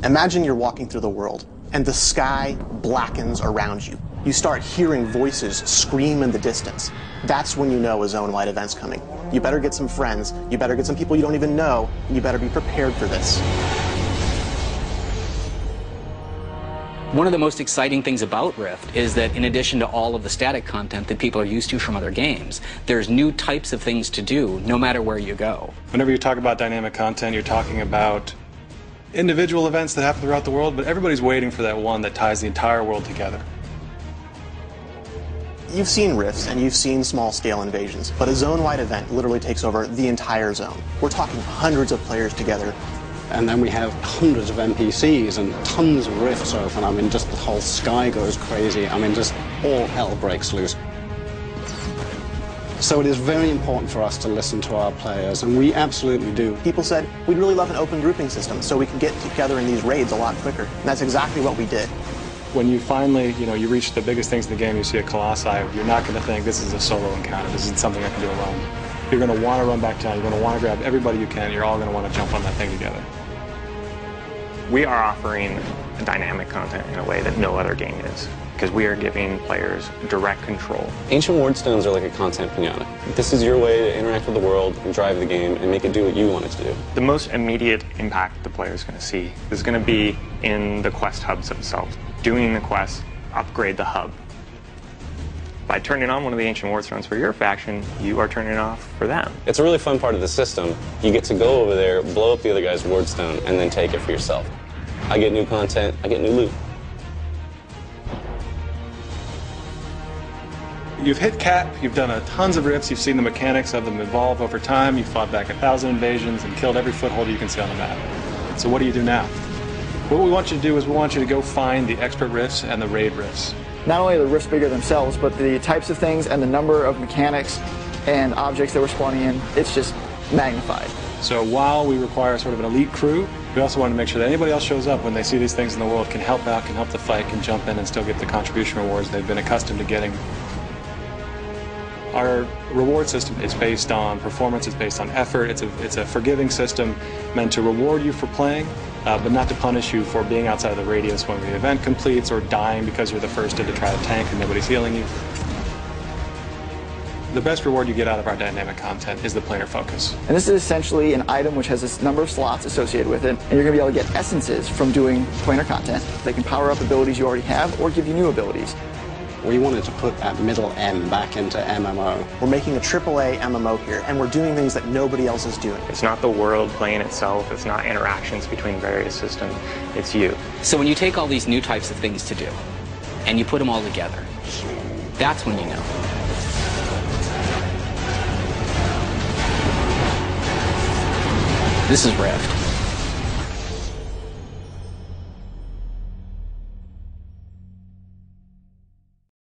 Imagine you're walking through the world, and the sky blackens around you. You start hearing voices scream in the distance. That's when you know a zone-wide event's coming. You better get some friends, you better get some people you don't even know, and you better be prepared for this. One of the most exciting things about Rift is that in addition to all of the static content that people are used to from other games, there's new types of things to do no matter where you go. Whenever you talk about dynamic content, you're talking about individual events that happen throughout the world, but everybody's waiting for that one that ties the entire world together. You've seen rifts and you've seen small-scale invasions, but a zone-wide event literally takes over the entire zone. We're talking hundreds of players together. And then we have hundreds of NPCs and tons of rifts open. I mean, just the whole sky goes crazy. I mean, just all hell breaks loose. So it is very important for us to listen to our players, and we absolutely do. People said, we'd really love an open grouping system so we can get together in these raids a lot quicker. And that's exactly what we did. When you finally, you reach the biggest things in the game, you see a Colossi, you're not going to think this is a solo encounter, this isn't something I can do alone. You're going to want to run back down, you're going to want to grab everybody you can, you're all going to want to jump on that thing together. We are offering dynamic content in a way that no other game is, because we are giving players direct control. Ancient Wardstones are like a content pinata. This is your way to interact with the world and drive the game and make it do what you want it to do. The most immediate impact the player is going to see is going to be in the quest hubs themselves. Doing the quest, upgrade the hub. By turning on one of the Ancient Wardstones for your faction, you are turning it off for them. It's a really fun part of the system. You get to go over there, blow up the other guy's Wardstone, and then take it for yourself. I get new content, I get new loot. You've hit cap, you've done tons of rifts, you've seen the mechanics of them evolve over time, you've fought back 1,000 invasions and killed every foothold you can see on the map. So what do you do now? What we want you to do is we want you to go find the expert rifts and the raid rifts. Not only are the rifts bigger themselves, but the types of things and the number of mechanics and objects that we're spawning in, it's just magnified. So while we require sort of an elite crew, we also want to make sure that anybody else shows up when they see these things in the world, can help out, can help the fight, can jump in and still get the contribution rewards they've been accustomed to getting. Our reward system is based on performance, it's based on effort, it's a forgiving system meant to reward you for playing, but not to punish you for being outside of the radius when the event completes or dying because you're the first to try to tank and nobody's healing you. The best reward you get out of our dynamic content is the player focus. And this is essentially an item which has a number of slots associated with it, and you're going to be able to get essences from doing planar content. They can power up abilities you already have or give you new abilities. We wanted to put that middle M back into MMO. We're making a AAA MMO here, and we're doing things that nobody else is doing. It's not the world playing itself, it's not interactions between various systems, it's you. So when you take all these new types of things to do, and you put them all together, that's when you know. This is Rift.